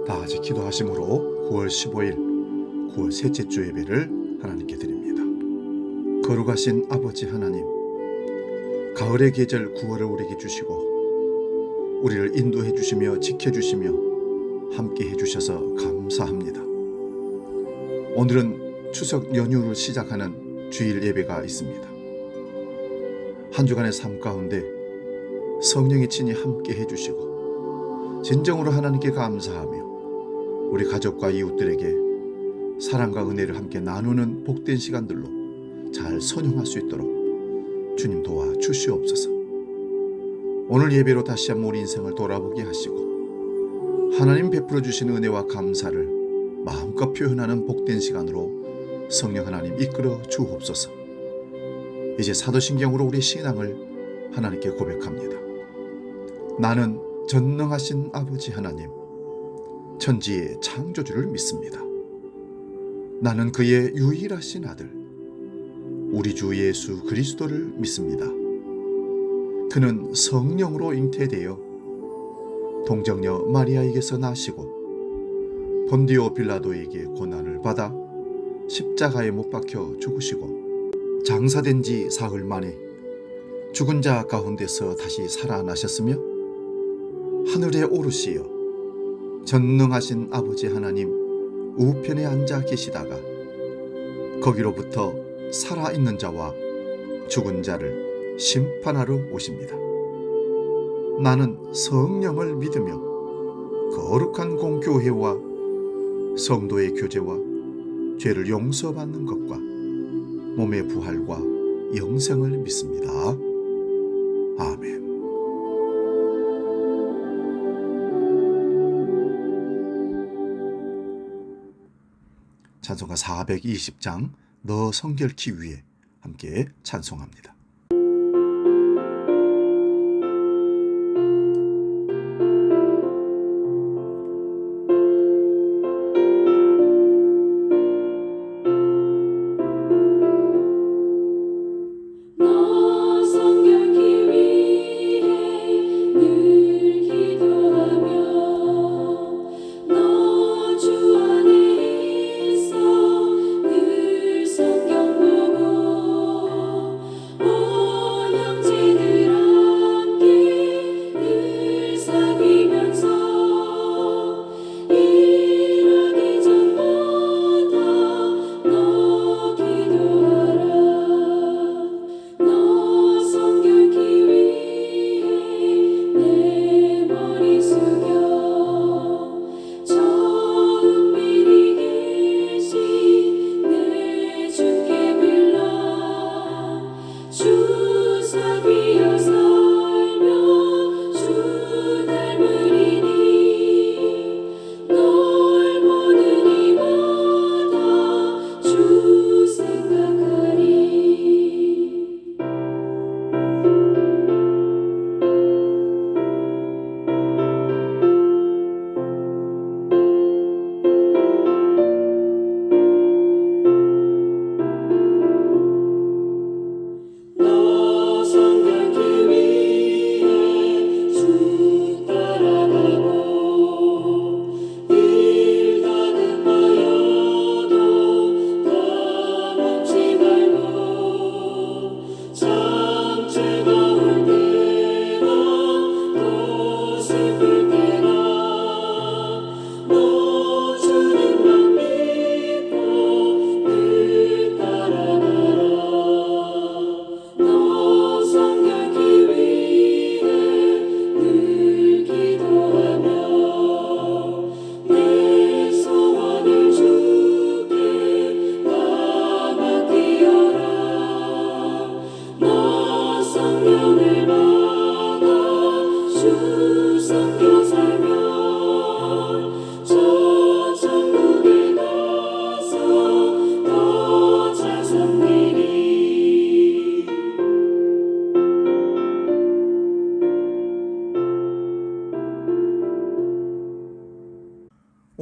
다 같이 기도하심으로 9월 15일 9월 셋째 주 예배를 하나님께 드립니다. 거룩하신 아버지 하나님, 가을의 계절 9월을 우리에게 주시고 우리를 인도해 주시며 지켜주시며 함께 해주셔서 감사합니다. 오늘은 추석 연휴를 시작하는 주일 예배가 있습니다. 한 주간의 삶 가운데 성령의 친히 함께 해주시고 진정으로 하나님께 감사하며 우리 가족과 이웃들에게 사랑과 은혜를 함께 나누는 복된 시간들로 잘 선용할 수 있도록 주님 도와주시옵소서. 오늘 예배로 다시 한번 우리 인생을 돌아보게 하시고 하나님 베풀어 주신 은혜와 감사를 마음껏 표현하는 복된 시간으로 성령 하나님 이끌어 주옵소서. 이제 사도신경으로 우리 신앙을 하나님께 고백합니다. 나는 전능하신 아버지 하나님, 천지의 창조주를 믿습니다. 나는 그의 유일하신 아들, 우리 주 예수 그리스도를 믿습니다. 그는 성령으로 잉태되어 동정녀 마리아에게서 나시고 본디오 빌라도에게 고난을 받아 십자가에 못 박혀 죽으시고 장사된 지 사흘 만에 죽은 자 가운데서 다시 살아나셨으며 하늘에 오르시어 전능하신 아버지 하나님 우편에 앉아 계시다가 거기로부터 살아있는 자와 죽은 자를 심판하러 오십니다. 나는 성령을 믿으며 거룩한 공교회와 성도의 교제와 죄를 용서받는 것과 몸의 부활과 영생을 믿습니다. 아멘. 찬송가 420장 너 성결케 위에 함께 찬송합니다.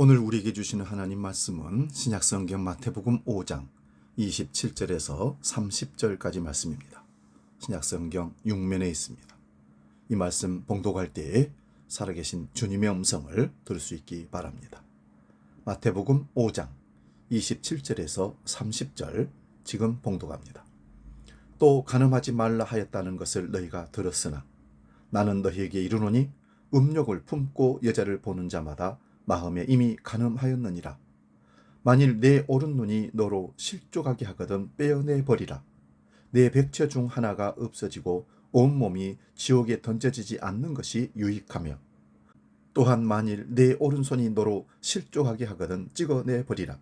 오늘 우리에게 주시는 하나님 말씀은 신약성경 마태복음 5장 27절에서 30절까지 말씀입니다. 신약성경 6면에 있습니다. 이 말씀 봉독할 때에 살아계신 주님의 음성을 들을 수 있기 바랍니다. 마태복음 5장 27절에서 30절 지금 봉독합니다. 또 간음하지 말라 하였다는 것을 너희가 들었으나 나는 너희에게 이르노니 음욕을 품고 여자를 보는 자마다 마음에 이미 간음하였느니라. 만일 내 오른눈이 너로 실족하게 하거든 빼어내 버리라. 내 백체 중 하나가 없어지고 온몸이 지옥에 던져지지 않는 것이 유익하며 또한 만일 내 오른손이 너로 실족하게 하거든 찍어내 버리라.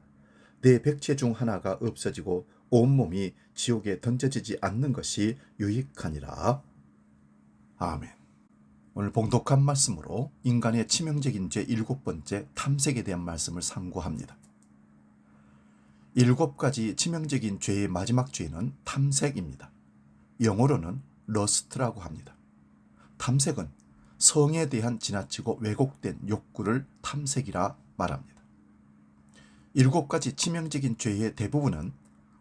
내 백체 중 하나가 없어지고 온몸이 지옥에 던져지지 않는 것이 유익하니라. 아멘. 오늘 봉독한 말씀으로 인간의 치명적인 죄 7번째 탐색에 대한 말씀을 상고합니다. 7가지 치명적인 죄의 마지막 죄는 탐색입니다. 영어로는 러스트라고 합니다. 탐색은 성에 대한 지나치고 왜곡된 욕구를 탐색이라 말합니다. 7가지 치명적인 죄의 대부분은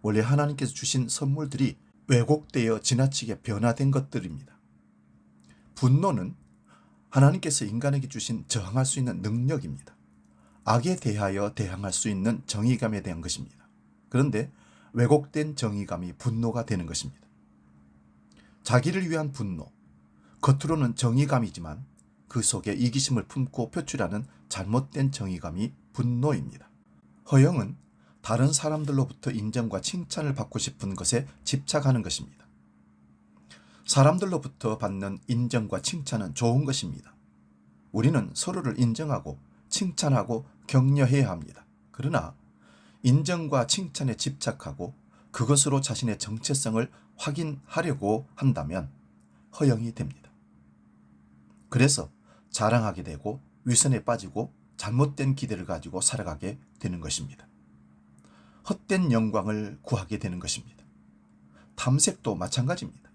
원래 하나님께서 주신 선물들이 왜곡되어 지나치게 변화된 것들입니다. 분노는 하나님께서 인간에게 주신 저항할 수 있는 능력입니다. 악에 대하여 대항할 수 있는 정의감에 대한 것입니다. 그런데 왜곡된 정의감이 분노가 되는 것입니다. 자기를 위한 분노, 겉으로는 정의감이지만 그 속에 이기심을 품고 표출하는 잘못된 정의감이 분노입니다. 허영은 다른 사람들로부터 인정과 칭찬을 받고 싶은 것에 집착하는 것입니다. 사람들로부터 받는 인정과 칭찬은 좋은 것입니다. 우리는 서로를 인정하고 칭찬하고 격려해야 합니다. 그러나 인정과 칭찬에 집착하고 그것으로 자신의 정체성을 확인하려고 한다면 허영이 됩니다. 그래서 자랑하게 되고 위선에 빠지고 잘못된 기대를 가지고 살아가게 되는 것입니다. 헛된 영광을 구하게 되는 것입니다. 탐색도 마찬가지입니다.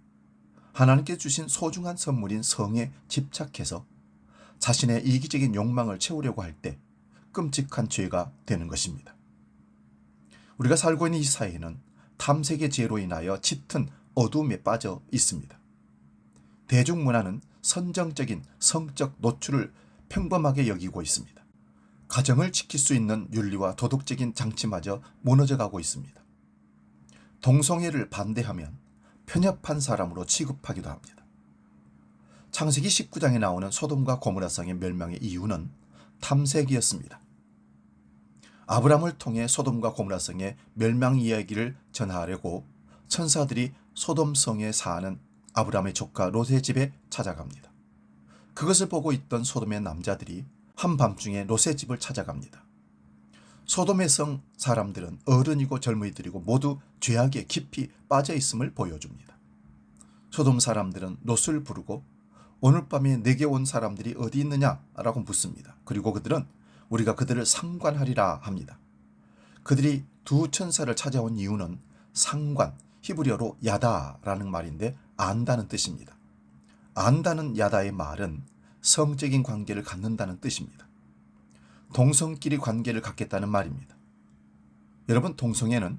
하나님께 주신 소중한 선물인 성에 집착해서 자신의 이기적인 욕망을 채우려고 할 때 끔찍한 죄가 되는 것입니다. 우리가 살고 있는 이 사회는 탐색의 죄로 인하여 짙은 어두움에 빠져 있습니다. 대중문화는 선정적인 성적 노출을 평범하게 여기고 있습니다. 가정을 지킬 수 있는 윤리와 도덕적인 장치마저 무너져가고 있습니다. 동성애를 반대하면 편협한 사람으로 취급하기도 합니다. 창세기 19장에 나오는 소돔과 고모라성의 멸망의 이유는 탐색이었습니다. 아브람을 통해 소돔과 고모라성의 멸망 이야기를 전하려고 천사들이 소돔성에 사는 아브람의 조카 롯의 집에 찾아갑니다. 그것을 보고 있던 소돔의 남자들이 한밤중에 롯의 집을 찾아갑니다. 소돔의 성 사람들은 어른이고 젊은이들이고 모두 죄악에 깊이 빠져 있음을 보여줍니다. 소돔 사람들은 롯을 부르고 오늘 밤에 내게 온 사람들이 어디 있느냐라고 묻습니다. 그리고 그들은 우리가 그들을 상관하리라 합니다. 그들이 두 천사를 찾아온 이유는 상관, 히브리어로 야다라는 말인데 안다는 뜻입니다. 안다는 야다의 말은 성적인 관계를 갖는다는 뜻입니다. 동성끼리 관계를 갖겠다는 말입니다. 여러분, 동성애는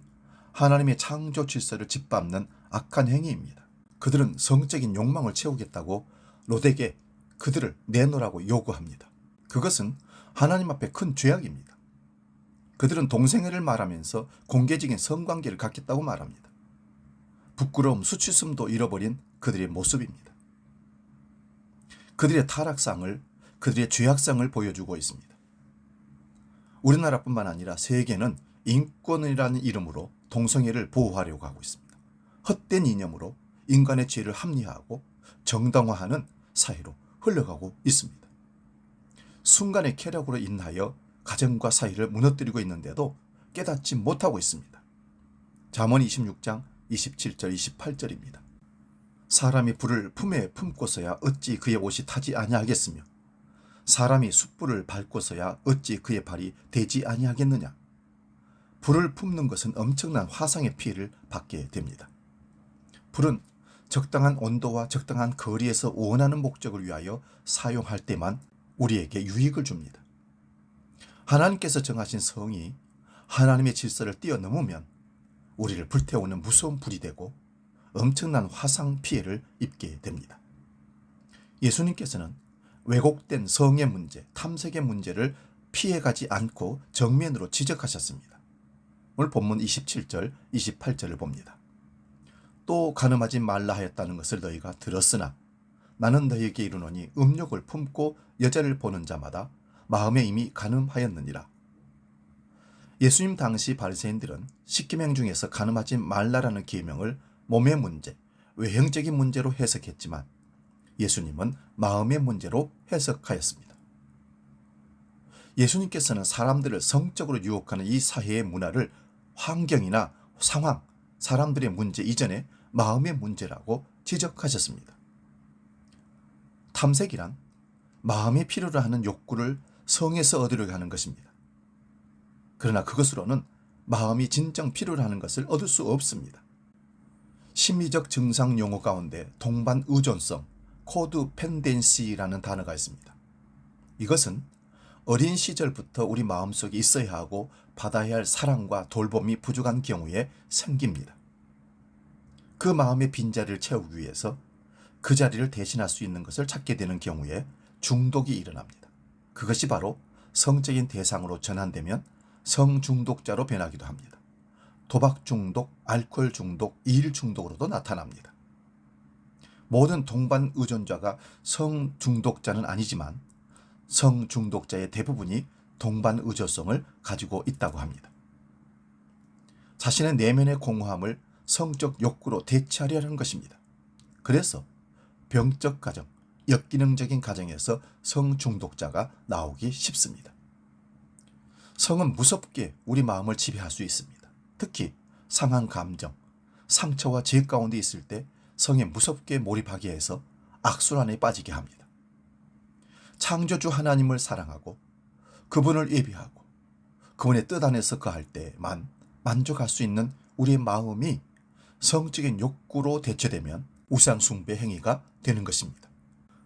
하나님의 창조 질서를 짓밟는 악한 행위입니다. 그들은 성적인 욕망을 채우겠다고 롯에게 그들을 내놓으라고 요구합니다. 그것은 하나님 앞에 큰 죄악입니다. 그들은 동성애를 말하면서 공개적인 성관계를 갖겠다고 말합니다. 부끄러움, 수치심도 잃어버린 그들의 모습입니다. 그들의 타락상을, 그들의 죄악상을 보여주고 있습니다. 우리나라뿐만 아니라 세계는 인권이라는 이름으로 동성애를 보호하려고 하고 있습니다. 헛된 이념으로 인간의 죄를 합리화하고 정당화하는 사회로 흘러가고 있습니다. 순간의 쾌락으로 인하여 가정과 사회를 무너뜨리고 있는데도 깨닫지 못하고 있습니다. 잠언 26장 27절 28절입니다. 사람이 불을 품에 품고서야 어찌 그의 옷이 타지 아니하겠으며 사람이 숯불을 밟고서야 어찌 그의 발이 되지 아니하겠느냐. 불을 품는 것은 엄청난 화상의 피해를 받게 됩니다. 불은 적당한 온도와 적당한 거리에서 원하는 목적을 위하여 사용할 때만 우리에게 유익을 줍니다. 하나님께서 정하신 성이 하나님의 질서를 뛰어넘으면 우리를 불태우는 무서운 불이 되고 엄청난 화상 피해를 입게 됩니다. 예수님께서는 왜곡된 성의 문제, 탐색의 문제를 피해가지 않고 정면으로 지적하셨습니다. 오늘 본문 27절, 28절을 봅니다. 또 간음하지 말라 하였다는 것을 너희가 들었으나 나는 너희에게 이르노니 음욕을 품고 여자를 보는 자마다 마음에 이미 간음하였느니라. 예수님 당시 바리새인들은 십계명 중에서 간음하지 말라라는 계명을 몸의 문제, 외형적인 문제로 해석했지만 예수님은 마음의 문제로 해석하였습니다. 예수님께서는 사람들을 성적으로 유혹하는 이 사회의 문화를 환경이나 상황, 사람들의 문제 이전에 마음의 문제라고 지적하셨습니다. 탐색이란 마음이 필요로 하는 욕구를 성에서 얻으려고 하는 것입니다. 그러나 그것으로는 마음이 진정 필요로 하는 것을 얻을 수 없습니다. 심리적 증상 용어 가운데 동반 의존성, 코드펜덴시라는 단어가 있습니다. 이것은 어린 시절부터 우리 마음속에 있어야 하고 받아야 할 사랑과 돌봄이 부족한 경우에 생깁니다. 그 마음의 빈자리를 채우기 위해서 그 자리를 대신할 수 있는 것을 찾게 되는 경우에 중독이 일어납니다. 그것이 바로 성적인 대상으로 전환되면 성중독자로 변하기도 합니다. 도박 중독, 알코올 중독, 일 중독으로도 나타납니다. 모든 동반 의존자가 성중독자는 아니지만 성중독자의 대부분이 동반 의존성을 가지고 있다고 합니다. 자신의 내면의 공허함을 성적 욕구로 대체하려는 것입니다. 그래서 병적 가정, 역기능적인 가정에서 성중독자가 나오기 쉽습니다. 성은 무섭게 우리 마음을 지배할 수 있습니다. 특히 상한 감정, 상처와 죄 가운데 있을 때 성에 무섭게 몰입하게 해서 악순환에 빠지게 합니다. 창조주 하나님을 사랑하고 그분을 예비하고 그분의 뜻 안에서 거할 때만 만족할 수 있는 우리의 마음이 성적인 욕구로 대체되면 우상 숭배 행위가 되는 것입니다.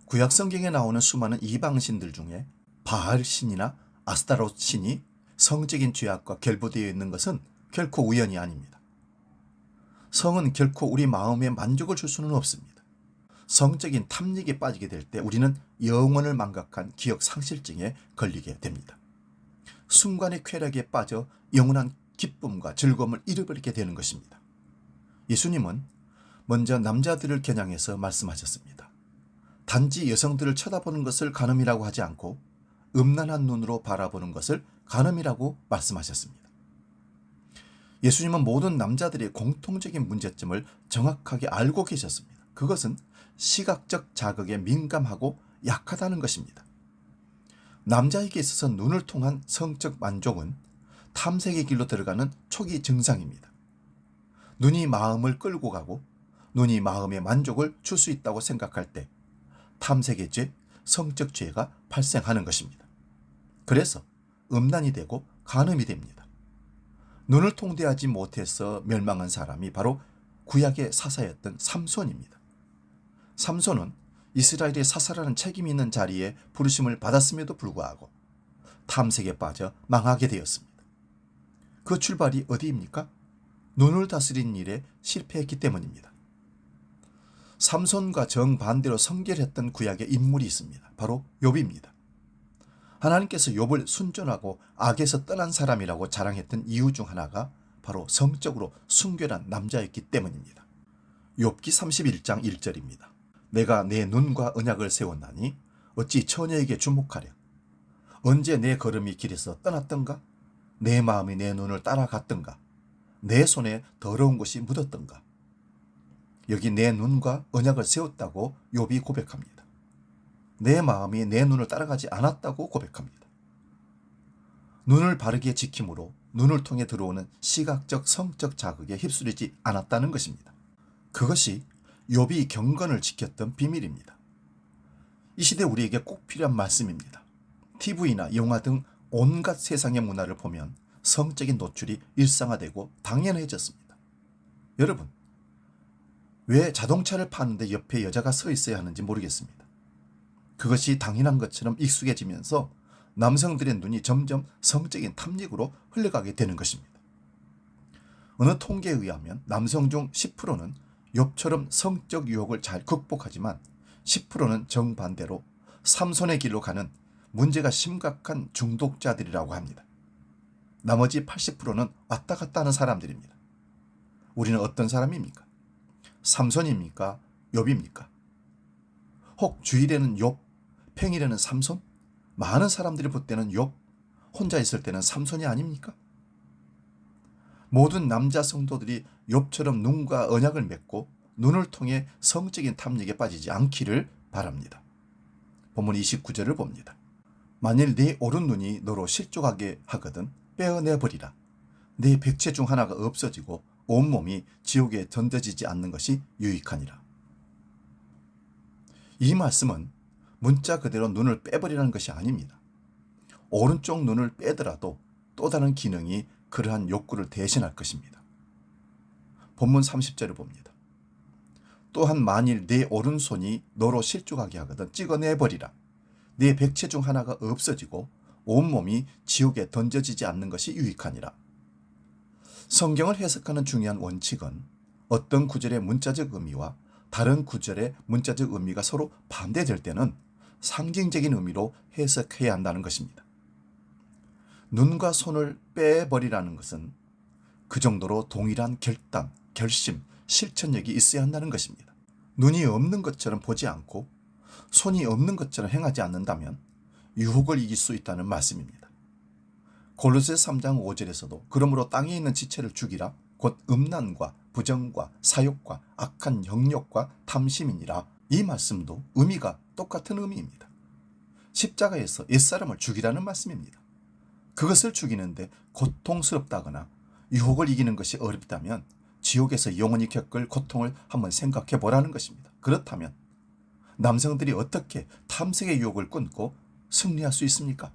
구약 성경에 나오는 수많은 이방신들 중에 바알 신이나 아스타롯 신이 성적인 죄악과 결부되어 있는 것은 결코 우연이 아닙니다. 성은 결코 우리 마음에 만족을 줄 수는 없습니다. 성적인 탐닉에 빠지게 될 때 우리는 영혼을 망각한 기억 상실증에 걸리게 됩니다. 순간의 쾌락에 빠져 영원한 기쁨과 즐거움을 잃어버리게 되는 것입니다. 예수님은 먼저 남자들을 겨냥해서 말씀하셨습니다. 단지 여성들을 쳐다보는 것을 간음이라고 하지 않고 음란한 눈으로 바라보는 것을 간음이라고 말씀하셨습니다. 예수님은 모든 남자들의 공통적인 문제점을 정확하게 알고 계셨습니다. 그것은 시각적 자극에 민감하고 약하다는 것입니다. 남자에게 있어서 눈을 통한 성적 만족은 탐색의 길로 들어가는 초기 증상입니다. 눈이 마음을 끌고 가고 눈이 마음의 만족을 줄 수 있다고 생각할 때 탐색의 죄, 성적 죄가 발생하는 것입니다. 그래서 음란이 되고 간음이 됩니다. 눈을 통제하지 못해서 멸망한 사람이 바로 구약의 사사였던 삼손입니다. 삼손은 이스라엘의 사사라는 책임이 있는 자리에 부르심을 받았음에도 불구하고 탐색에 빠져 망하게 되었습니다. 그 출발이 어디입니까? 눈을 다스린 일에 실패했기 때문입니다. 삼손과 정반대로 성결했던 구약의 인물이 있습니다. 바로 욥입니다. 하나님께서 욥을 순전하고 악에서 떠난 사람이라고 자랑했던 이유 중 하나가 바로 성적으로 순결한 남자였기 때문입니다. 욥기 31장 1절입니다. 내가 내 눈과 언약을 세웠나니 어찌 처녀에게 주목하랴. 언제 내 걸음이 길에서 떠났던가? 내 마음이 내 눈을 따라갔던가? 내 손에 더러운 것이 묻었던가? 여기 내 눈과 언약을 세웠다고 욥이 고백합니다. 내 마음이 내 눈을 따라가지 않았다고 고백합니다. 눈을 바르게 지킴으로 눈을 통해 들어오는 시각적 성적 자극에 휩쓸리지 않았다는 것입니다. 그것이 욥이 경건을 지켰던 비밀입니다. 이 시대 우리에게 꼭 필요한 말씀입니다. TV나 영화 등 온갖 세상의 문화를 보면 성적인 노출이 일상화되고 당연해졌습니다. 여러분, 왜 자동차를 파는데 옆에 여자가 서 있어야 하는지 모르겠습니다. 그것이 당연한 것처럼 익숙해지면서 남성들의 눈이 점점 성적인 탐닉으로 흘러가게 되는 것입니다. 어느 통계에 의하면 남성 중 10%는 욥처럼 성적 유혹을 잘 극복하지만 10%는 정반대로 삼손의 길로 가는 문제가 심각한 중독자들이라고 합니다. 나머지 80%는 왔다 갔다 하는 사람들입니다. 우리는 어떤 사람입니까? 삼손입니까? 욥입니까? 혹 주일에는 욥, 평일에는 삼손? 많은 사람들이 볼 때는 욥, 혼자 있을 때는 삼손이 아닙니까? 모든 남자 성도들이 욥처럼 눈과 언약을 맺고 눈을 통해 성적인 탐닉에 빠지지 않기를 바랍니다. 본문 29절을 봅니다. 만일 네 오른 눈이 너로 실족하게 하거든 빼어내버리라. 네 백체 중 하나가 없어지고 온몸이 지옥에 던져지지 않는 것이 유익하니라. 이 말씀은 문자 그대로 눈을 빼버리라는 것이 아닙니다. 오른쪽 눈을 빼더라도 또 다른 기능이 그러한 욕구를 대신할 것입니다. 본문 30절을 봅니다. 또한 만일 네 오른손이 너로 실족하게 하거든 찍어내버리라. 네 백체 중 하나가 없어지고 온몸이 지옥에 던져지지 않는 것이 유익하니라. 성경을 해석하는 중요한 원칙은 어떤 구절의 문자적 의미와 다른 구절의 문자적 의미가 서로 반대될 때는 상징적인 의미로 해석해야 한다는 것입니다. 눈과 손을 빼버리라는 것은 그 정도로 동일한 결단, 결심, 실천력이 있어야 한다는 것입니다. 눈이 없는 것처럼 보지 않고 손이 없는 것처럼 행하지 않는다면 유혹을 이길 수 있다는 말씀입니다. 골로새 3장 5절에서도 그러므로 땅에 있는 지체를 죽이라 곧 음란과 부정과 사욕과 악한 영욕과 탐심이니라. 이 말씀도 의미가 똑같은 의미입니다. 십자가에서 옛사람을 죽이라는 말씀입니다. 그것을 죽이는데 고통스럽다거나 유혹을 이기는 것이 어렵다면 지옥에서 영원히 겪을 고통을 한번 생각해 보라는 것입니다. 그렇다면 남성들이 어떻게 탐색의 유혹을 끊고 승리할 수 있습니까?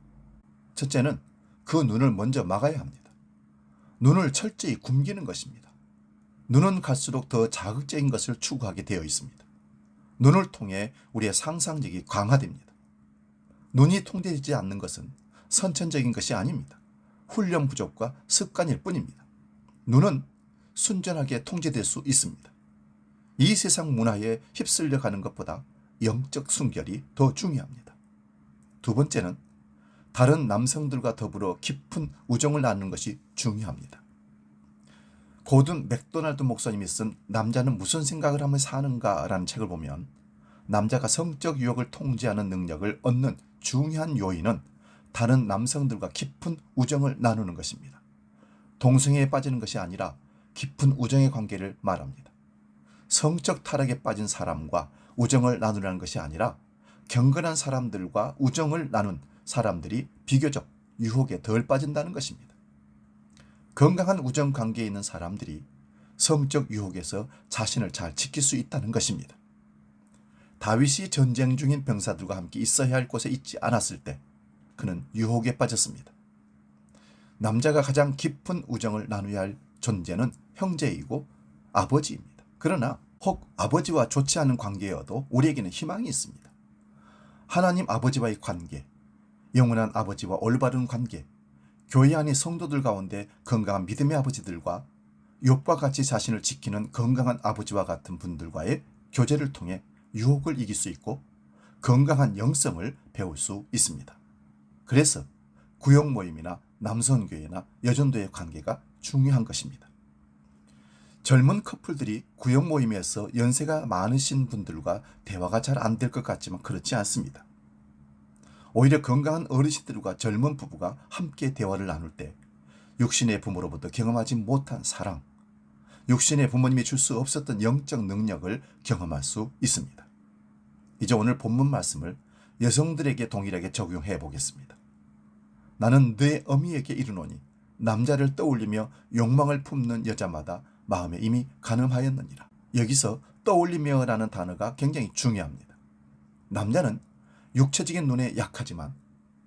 첫째는 그 눈을 먼저 막아야 합니다. 눈을 철저히 굶기는 것입니다. 눈은 갈수록 더 자극적인 것을 추구하게 되어 있습니다. 눈을 통해 우리의 상상력이 강화됩니다. 눈이 통제되지 않는 것은 선천적인 것이 아닙니다. 훈련 부족과 습관일 뿐입니다. 눈은 순전하게 통제될 수 있습니다. 이 세상 문화에 휩쓸려 가는 것보다 영적 순결이 더 중요합니다. 두 번째는 다른 남성들과 더불어 깊은 우정을 나누는 것이 중요합니다. 고든 맥도날드 목사님이 쓴 남자는 무슨 생각을 하며 사는가라는 책을 보면 남자가 성적 유혹을 통제하는 능력을 얻는 중요한 요인은 다른 남성들과 깊은 우정을 나누는 것입니다. 동성애에 빠지는 것이 아니라 깊은 우정의 관계를 말합니다. 성적 타락에 빠진 사람과 우정을 나누라는 것이 아니라 경건한 사람들과 우정을 나눈 사람들이 비교적 유혹에 덜 빠진다는 것입니다. 건강한 우정 관계에 있는 사람들이 성적 유혹에서 자신을 잘 지킬 수 있다는 것입니다. 다윗이 전쟁 중인 병사들과 함께 있어야 할 곳에 있지 않았을 때 그는 유혹에 빠졌습니다. 남자가 가장 깊은 우정을 나누어야 할 존재는 형제이고 아버지입니다. 그러나 혹 아버지와 좋지 않은 관계여도 우리에게는 희망이 있습니다. 하나님 아버지와의 관계, 영원한 아버지와 올바른 관계, 교회 안의 성도들 가운데 건강한 믿음의 아버지들과 욥과 같이 자신을 지키는 건강한 아버지와 같은 분들과의 교제를 통해 유혹을 이길 수 있고 건강한 영성을 배울 수 있습니다. 그래서 구역 모임이나 남선교회나 여전도의 관계가 중요한 것입니다. 젊은 커플들이 구역 모임에서 연세가 많으신 분들과 대화가 잘 안 될 것 같지만 그렇지 않습니다. 오히려 건강한 어르신들과 젊은 부부가 함께 대화를 나눌 때 육신의 부모로부터 경험하지 못한 사랑, 육신의 부모님이 줄 수 없었던 영적 능력을 경험할 수 있습니다. 이제 오늘 본문 말씀을 여성들에게 동일하게 적용해 보겠습니다. 나는 내 어미에게 이르노니 남자를 떠올리며 욕망을 품는 여자마다 마음에 이미 간음하였느니라. 여기서 떠올리며라는 단어가 굉장히 중요합니다. 남자는 육체적인 눈에 약하지만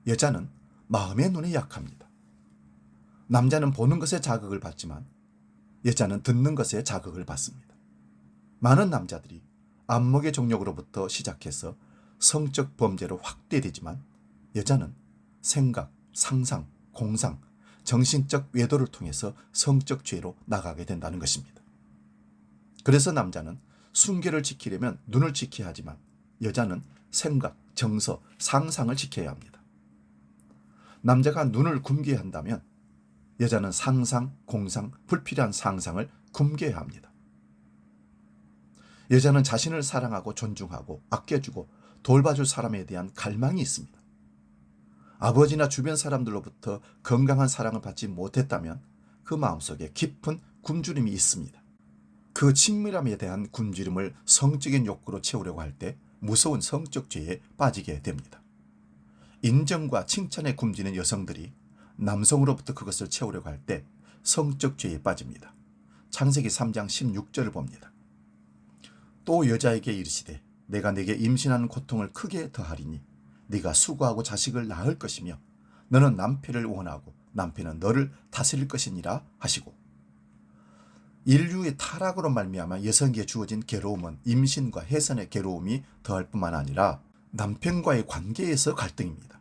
여자는 마음의 눈에 약합니다. 남자는 보는 것에 자극을 받지만 여자는 듣는 것에 자극을 받습니다. 많은 남자들이 안목의 정욕으로부터 시작해서 성적 범죄로 확대되지만 여자는 생각, 상상, 공상, 정신적 외도를 통해서 성적 죄로 나가게 된다는 것입니다. 그래서 남자는 순결을 지키려면 눈을 지켜야 하지만 여자는 생각, 정서, 상상을 지켜야 합니다. 남자가 눈을 굼게 한다면 여자는 상상, 공상, 불필요한 상상을 굼게 합니다. 여자는 자신을 사랑하고 존중하고 아껴주고 돌봐줄 사람에 대한 갈망이 있습니다. 아버지나 주변 사람들로부터 건강한 사랑을 받지 못했다면 그 마음속에 깊은 굶주림이 있습니다. 그 친밀함에 대한 굶주림을 성적인 욕구로 채우려고 할 때 무서운 성적 죄에 빠지게 됩니다. 인정과 칭찬에 굶주리는 여성들이 남성으로부터 그것을 채우려고 할 때 성적 죄에 빠집니다. 창세기 3장 16절을 봅니다. 또 여자에게 이르시되 내가 네게 임신하는 고통을 크게 더하리니 네가 수고하고 자식을 낳을 것이며 너는 남편을 원하고 남편은 너를 다스릴 것이니라 하시고, 인류의 타락으로 말미암아 여성에게 주어진 괴로움은 임신과 해산의 괴로움이 더할 뿐만 아니라 남편과의 관계에서 갈등입니다.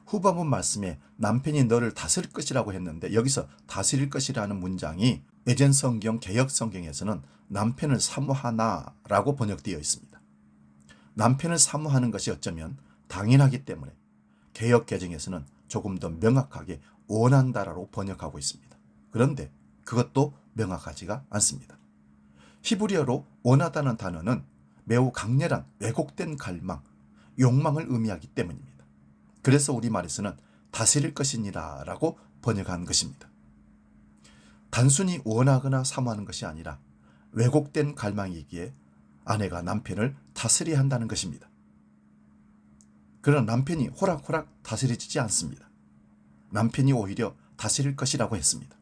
후반부 말씀에 남편이 너를 다스릴 것이라고 했는데 여기서 다스릴 것이라는 문장이 예전 성경 개역 성경에서는 남편을 사모하나라고 번역되어 있습니다. 남편을 사모하는 것이 어쩌면 당연하기 때문에 개역 개정에서는 조금 더 명확하게 원한다라고 번역하고 있습니다. 그런데 그것도 명확하지가 않습니다. 히브리어로 원하다는 단어는 매우 강렬한 왜곡된 갈망, 욕망을 의미하기 때문입니다. 그래서 우리말에서는 다스릴 것이니라 라고 번역한 것입니다. 단순히 원하거나 사모하는 것이 아니라 왜곡된 갈망이기에 아내가 남편을 다스려야 한다는 것입니다. 그러나 남편이 호락호락 다스려지지 않습니다. 남편이 오히려 다스릴 것이라고 했습니다.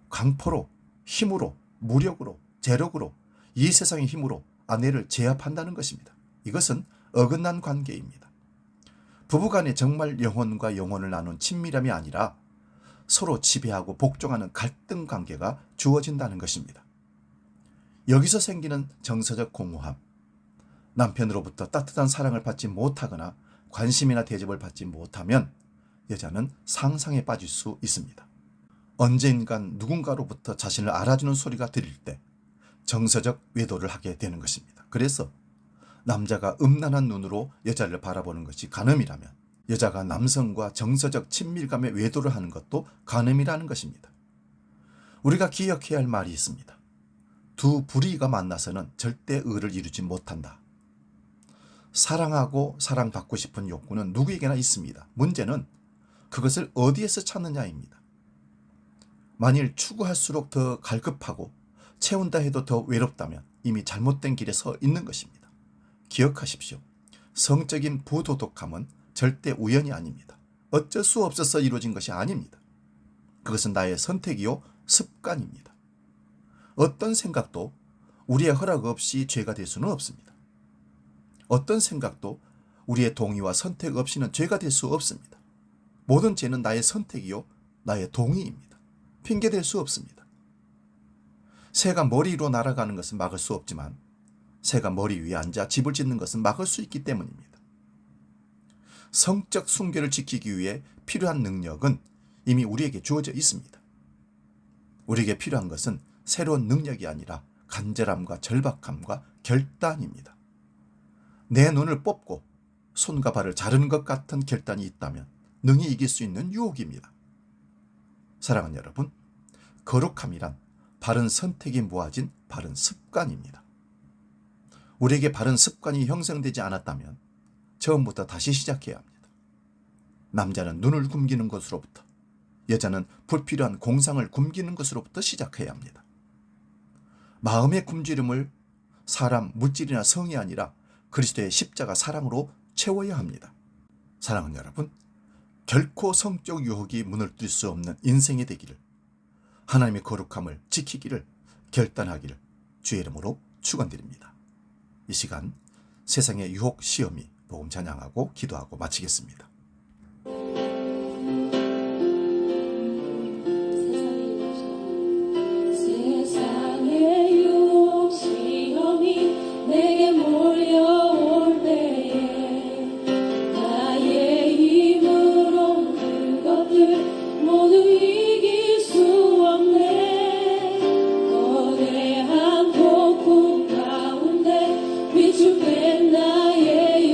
강포로, 힘으로, 무력으로, 재력으로, 이 세상의 힘으로 아내를 제압한다는 것입니다. 이것은 어긋난 관계입니다. 부부간에 정말 영혼과 영혼을 나눈 친밀함이 아니라 서로 지배하고 복종하는 갈등 관계가 주어진다는 것입니다. 여기서 생기는 정서적 공허함, 남편으로부터 따뜻한 사랑을 받지 못하거나 관심이나 대접을 받지 못하면 여자는 상상에 빠질 수 있습니다. 언젠간 누군가로부터 자신을 알아주는 소리가 들릴 때 정서적 외도를 하게 되는 것입니다. 그래서 남자가 음란한 눈으로 여자를 바라보는 것이 간음이라면 여자가 남성과 정서적 친밀감의 외도를 하는 것도 간음이라는 것입니다. 우리가 기억해야 할 말이 있습니다. 두 불의가 만나서는 절대 의를 이루지 못한다. 사랑하고 사랑받고 싶은 욕구는 누구에게나 있습니다. 문제는 그것을 어디에서 찾느냐입니다. 만일 추구할수록 더 갈급하고 채운다 해도 더 외롭다면 이미 잘못된 길에 서 있는 것입니다. 기억하십시오. 성적인 부도덕함은 절대 우연이 아닙니다. 어쩔 수 없어서 이루어진 것이 아닙니다. 그것은 나의 선택이요 습관입니다. 어떤 생각도 우리의 허락 없이 죄가 될 수는 없습니다. 어떤 생각도 우리의 동의와 선택 없이는 죄가 될 수 없습니다. 모든 죄는 나의 선택이요 나의 동의입니다. 핑계댈 수 없습니다. 새가 머리 위로 날아가는 것은 막을 수 없지만 새가 머리 위에 앉아 집을 짓는 것은 막을 수 있기 때문입니다. 성적 순결을 지키기 위해 필요한 능력은 이미 우리에게 주어져 있습니다. 우리에게 필요한 것은 새로운 능력이 아니라 간절함과 절박함과 결단입니다. 내 눈을 뽑고 손과 발을 자르는 것 같은 결단이 있다면 능히 이길 수 있는 유혹입니다. 사랑하는 여러분, 거룩함이란 바른 선택이 모아진 바른 습관입니다. 우리에게 바른 습관이 형성되지 않았다면 처음부터 다시 시작해야 합니다. 남자는 눈을 굶기는 것으로부터, 여자는 불필요한 공상을 굶기는 것으로부터 시작해야 합니다. 마음의 굶주림을 사람, 물질이나 성이 아니라 그리스도의 십자가 사랑으로 채워야 합니다. 사랑하는 여러분, 결코 성적 유혹이 문을 뜰 수 없는 인생이 되기를, 하나님의 거룩함을 지키기를 결단하기를 주의 이름으로 축원드립니다. 이 시간 세상의 유혹 시험이 복음 찬양하고 기도하고 마치겠습니다. 세상의 유혹 시험이 내게 몰려올 때에 나의 힘으로 그것들 모두 이길 수 없네. 거대한 폭풍 가운데 위축된 나의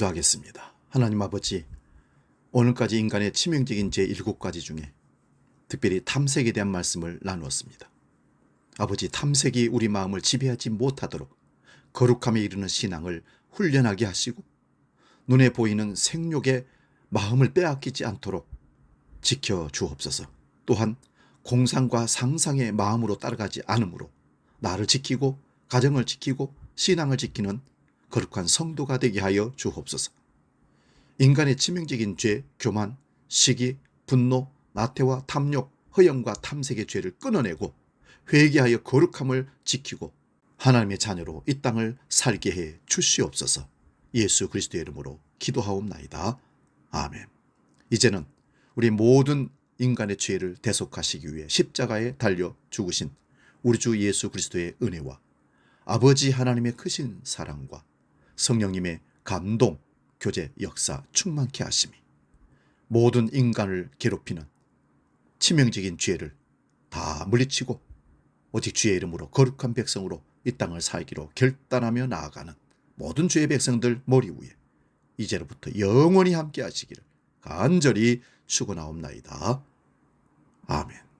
기도하겠습니다. 하나님 아버지, 오늘까지 인간의 치명적인 죄 7가지 중에 특별히 탐색에 대한 말씀을 나누었습니다. 아버지, 탐색이 우리 마음을 지배하지 못하도록 거룩함에 이르는 신앙을 훈련하게 하시고 눈에 보이는 생욕에 마음을 빼앗기지 않도록 지켜 주옵소서. 또한 공상과 상상의 마음으로 따라가지 않으므로 나를 지키고 가정을 지키고 신앙을 지키는 거룩한 성도가 되게 하여 주옵소서. 인간의 치명적인 죄, 교만, 시기, 분노, 나태와 탐욕, 허영과 탐색의 죄를 끊어내고 회개하여 거룩함을 지키고 하나님의 자녀로 이 땅을 살게 해 주시옵소서. 예수 그리스도의 이름으로 기도하옵나이다. 아멘. 이제는 우리 모든 인간의 죄를 대속하시기 위해 십자가에 달려 죽으신 우리 주 예수 그리스도의 은혜와 아버지 하나님의 크신 사랑과 성령님의 감동, 교제, 역사 충만케 하심이 모든 인간을 괴롭히는 치명적인 죄를 다 물리치고 오직 주의 이름으로 거룩한 백성으로 이 땅을 살기로 결단하며 나아가는 모든 주의 백성들 머리 위에 이제로부터 영원히 함께 하시기를 간절히 축원하옵나이다. 아멘.